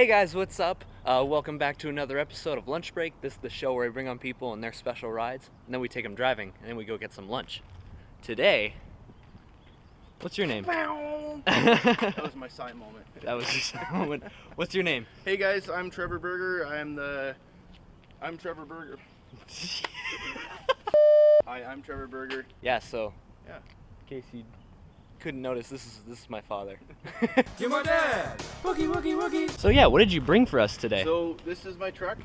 Hey guys, what's up? Welcome back to another episode of Lunch Break. This is the show where we bring on people on their special rides, and then we take them driving, and then we go get some lunch. Today, what's your name? That was my sign moment. That was your sign moment. What's your name? Hey guys, I'm Trevor Berger. I'm Trevor Berger. Hi, I'm Trevor Berger. Yeah, so, Yeah. in case you couldn't notice, this is my father. You're my dad! Wookie, wookie, wookie! So yeah, what did you bring for us today? So this is my truck.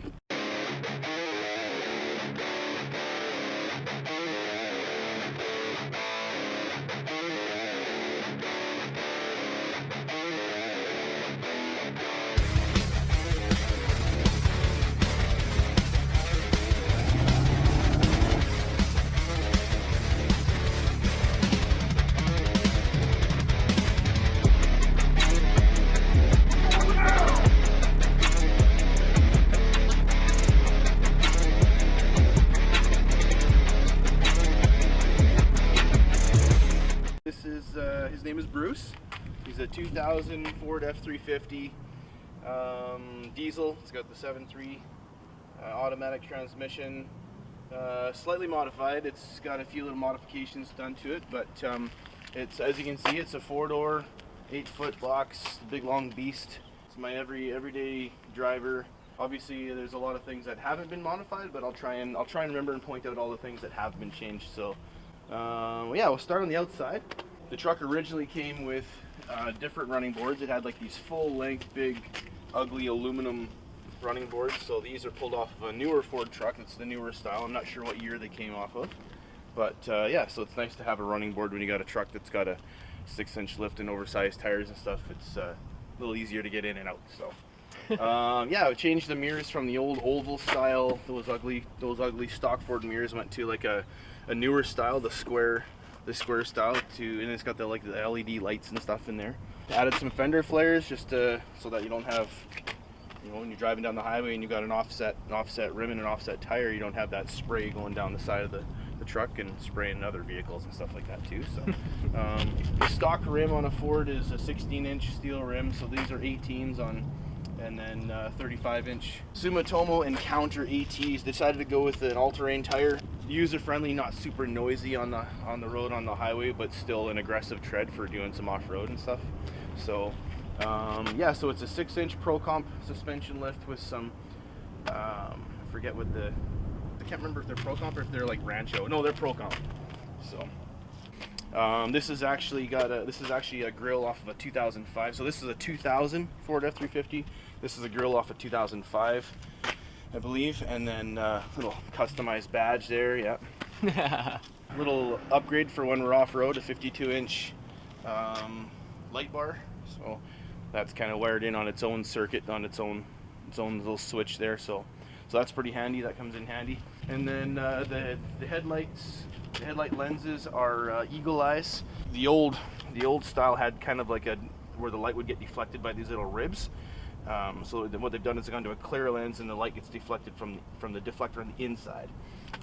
His name is Bruce. He's a 2000 Ford F350 diesel. It's got the 7.3 automatic transmission, slightly modified. It's got a few little modifications done to it, but it's, as you can see, it's a 4-door, 8-foot box, big long beast. It's my everyday driver. Obviously, there's a lot of things that haven't been modified, but I'll try and remember and point out all the things that have been changed. So, yeah, we'll start on the outside. The truck originally came with different running boards. It had like these full-length, big, ugly aluminum running boards. So these are pulled off of a newer Ford truck. It's the newer style. I'm not sure what year they came off of, but yeah. So it's nice to have a running board when you got a truck that's got a 6-inch lift and oversized tires and stuff. It's a little easier to get in and out. So yeah, I changed the mirrors from the old oval style. Those ugly stock Ford mirrors went to like a newer style, the square style, and it's got the LED lights and stuff in there. Added some fender flares just so that you don't have, when you're driving down the highway and you've got an offset rim and an offset tire, you don't have that spray going down the side of the truck and spraying other vehicles and stuff like that too. So the stock rim on a Ford is a 16-inch steel rim, so these are 18s on, and then 35-inch Sumitomo Encounter ATs. Decided to go with an all-terrain tire, user-friendly, not super noisy on the road, on the highway, but still an aggressive tread for doing some off-road and stuff. So yeah, so it's a 6-inch Pro Comp suspension lift with some I forget what I can't remember if they're Pro Comp or if they're like Rancho. No, they're Pro Comp. So this is actually a grill off of a 2005. So this is a 2000 Ford F350. This is a grill off of 2005, I believe, and then little customized badge there. Yeah. Little upgrade for when we're off road, a 52-inch light bar. So that's kind of wired in on its own circuit, on its own little switch there. So that's pretty handy. That comes in handy. And then the headlight lenses are Eagle Eyes. The old style had kind of like where the light would get deflected by these little ribs. So what they've done is they've gone to a clear lens, and the light gets deflected from the deflector on the inside.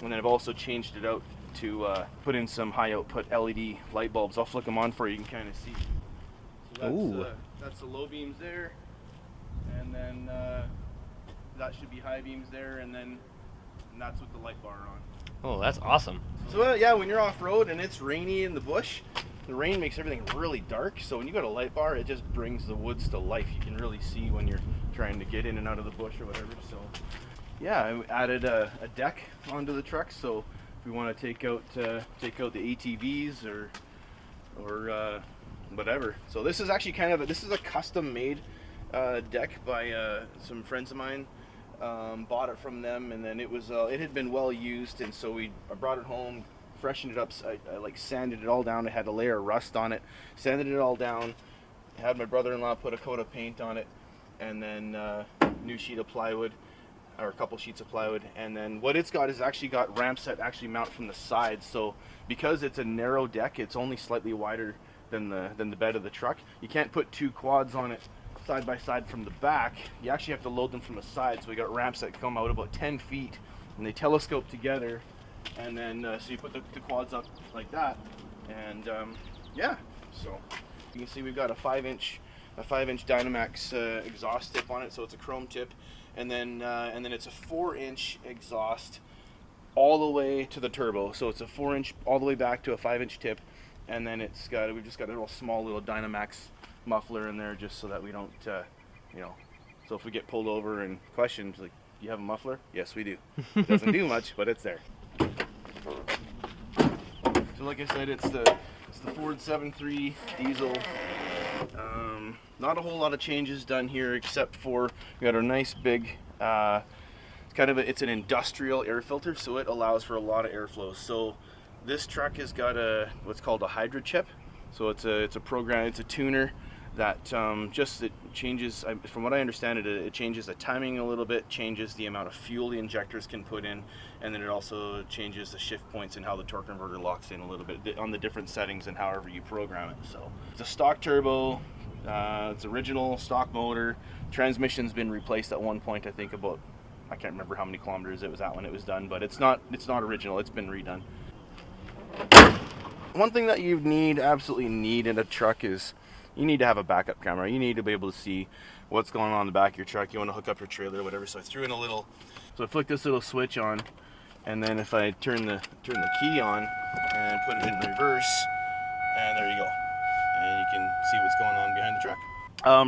And then I've also changed it out to put in some high output LED light bulbs. I'll flick them on for you. You can kind of see. So that's the low beams there, and then that should be high beams there, and that's with the light bar on. Oh, that's awesome. So yeah, when you're off road and it's rainy in the bush, the rain makes everything really dark. So when you got a light bar, it just brings the woods to life. You can really see when you're trying to get in and out of the bush or whatever. So yeah, I added a deck onto the truck. So if we want to take out the ATVs or whatever. So this is actually this is a custom made deck by some friends of mine. Bought it from them, and then it had been well used, and so I brought it home, freshened it up. I like sanded it all down. It had a layer of rust on it, sanded it all down, had my brother-in-law put a coat of paint on it, and then new sheet of plywood, or a couple sheets of plywood. And then what it's got is actually got ramps that actually mount from the sides. So because it's a narrow deck, it's only slightly wider than the bed of the truck. You can't put two quads on it side by side from the back. You actually have to load them from the side. So we got ramps that come out about 10 feet, and they telescope together, and then so you put the quads up like that, and yeah, so you can see we've got a 5-inch 5-inch Dynamax exhaust tip on it, so it's a chrome tip, and then it's a 4-inch exhaust all the way to the turbo. So it's a 4-inch all the way back to a 5-inch tip, and then we've just got a little Dynamax muffler in there just so that we don't, you know, so if we get pulled over and questioned, like, do you have a muffler? Yes, we do. It doesn't do much, but it's there. So like I said, it's the Ford 7.3 diesel. Not a whole lot of changes done here except for we got a nice big, it's an industrial air filter, so it allows for a lot of airflow. So this truck has got what's called a hydro chip. So it's a program, it's a tuner that it changes, from what I understand it changes the timing a little bit, changes the amount of fuel the injectors can put in, and then it also changes the shift points and how the torque converter locks in a little bit on the different settings and however you program it. So it's a stock turbo, it's original stock motor. Transmission's been replaced at one point, I think about, I can't remember how many kilometers it was at when it was done, but it's not original, it's been redone. One thing that you absolutely need in a truck is you need to have a backup camera. You need to be able to see what's going on in the back of your truck. You want to hook up your trailer or whatever. So I threw in so I flick this little switch on, and then if I turn the key on and put it in reverse, and there you go. And you can see what's going on behind the truck.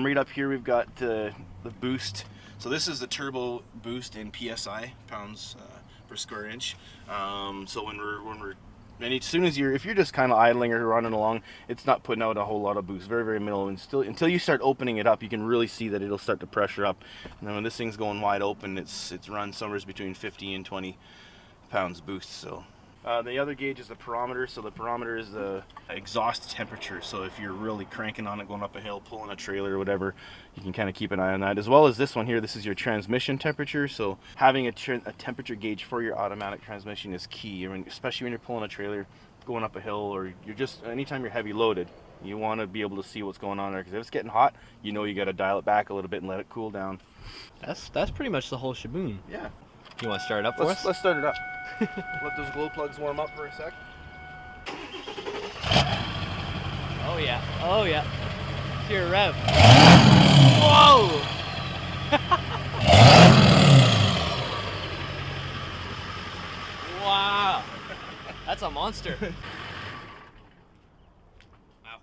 Right up here we've got the boost. So this is the turbo boost in PSI, pounds per square inch. So when we're and as soon as if you're just kind of idling or running along, it's not putting out a whole lot of boost. Very, very minimal. And still, until you start opening it up, you can really see that it'll start to pressure up. And then when this thing's going wide open, it's run somewhere between 50 and 20 pounds boost. So the other gauge is the barometer. So the barometer is the exhaust temperature. So if you're really cranking on it, going up a hill, pulling a trailer or whatever, you can kind of keep an eye on that. As well as this one here, this is your transmission temperature. So having a temperature gauge for your automatic transmission is key. I mean, especially when you're pulling a trailer, going up a hill, or anytime you're heavy loaded, you want to be able to see what's going on there. Because if it's getting hot, you know you got to dial it back a little bit and let it cool down. That's pretty much the whole shaboom. Yeah. You want to start it up for us? Let's start it up. Let those glow plugs warm up for a sec. Oh yeah, oh yeah. Pure rev. Whoa! Wow, that's a monster. Wow.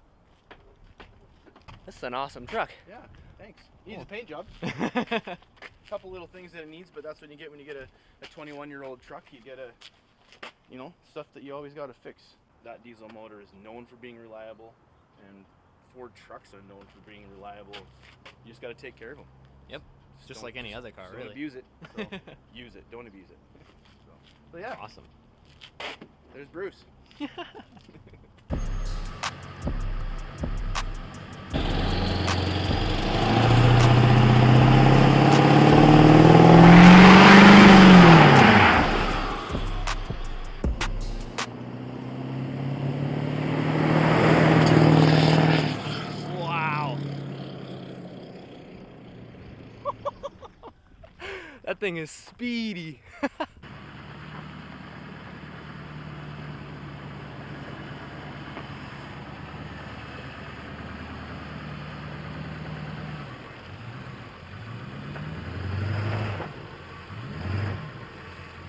This is an awesome truck. Yeah, thanks. Needs a paint job. Couple little things that it needs, but that's what you get when you get a 21-year-old truck. You get stuff that you always got to fix. That diesel motor is known for being reliable, and Ford trucks are known for being reliable. You just got to take care of them. Yep, just like any other car, really. Don't abuse it. So use it. Don't abuse it. So yeah. Awesome. There's Bruce. That thing is speedy.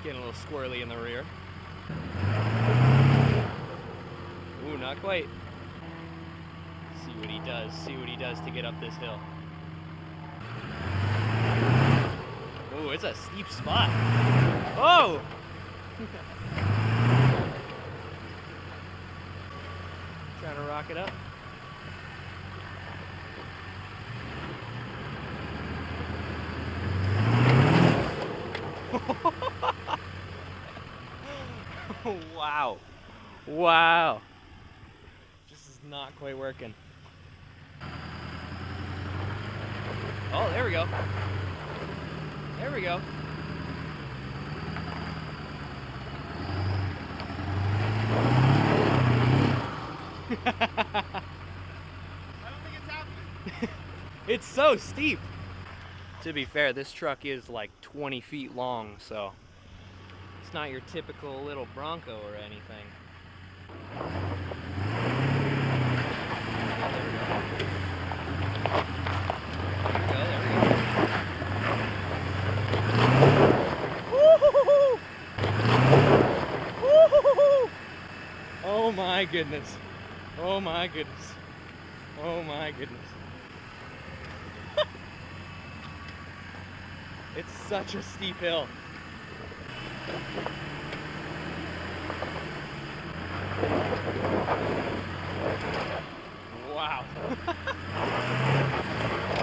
Getting a little squirrely in the rear. Ooh, not quite. See what he does. See what he does to get up this hill. Oh, it's a steep spot. Oh! Trying to rock it up. Wow. Wow. This is not quite working. Oh, there we go. There we go. I don't think it's happening. It's so steep. To be fair, this truck is like 20 feet long, so it's not your typical little Bronco or anything. Oh, there we go. my goodness. Oh my goodness. Oh my goodness. It's such a steep hill. Wow.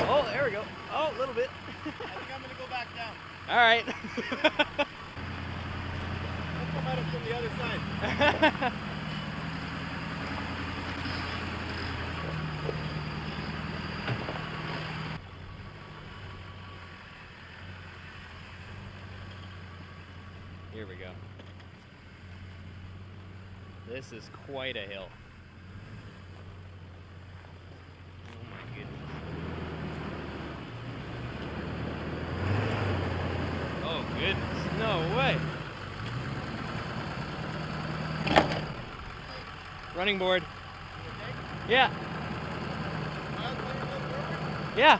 Oh, there we go. Oh, a little bit. I think I'm gonna go back down. All right. Let's come at it from the other side. Here we go. This is quite a hill. Oh my goodness. Oh goodness, no way. Running board. Yeah. Yeah.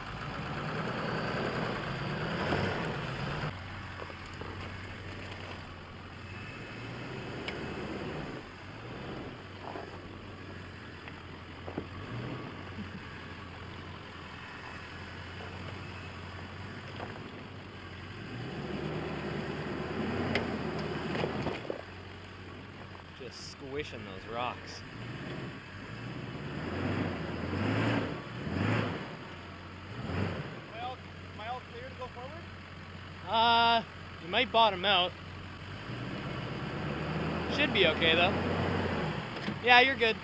Just squishing those rocks. Am I all clear to go forward? You might bottom out. Should be okay though. Yeah, you're good.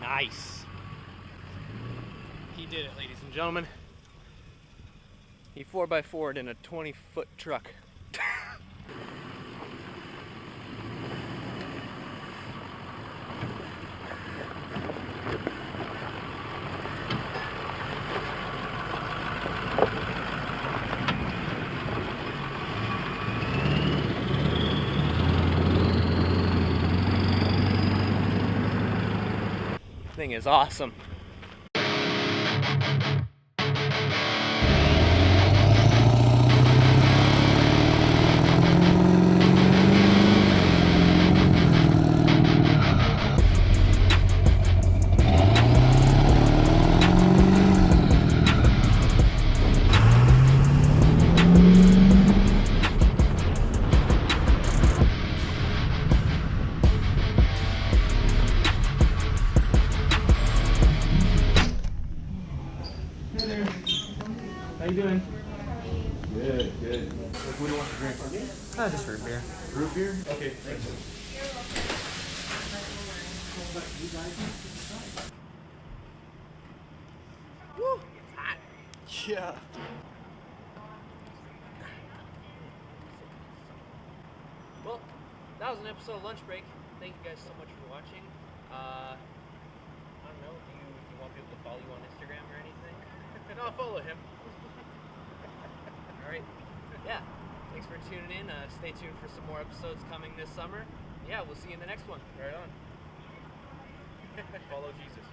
Nice. He did it, ladies and gentlemen. He 4x4'd in a 20-foot truck. Thing is awesome. How you doing? Good, good. What do you want to drink? Just root beer. Root beer? Okay, thanks. Woo! It's hot. Yeah. Well, that was an episode of Lunch Break. Thank you guys so much for watching. I don't know, do you want people to follow you on Instagram or anything? And I'll follow him. All right. Yeah. Thanks for tuning in. Stay tuned for some more episodes coming this summer. Yeah, we'll see you in the next one. Right on. Follow Jesus.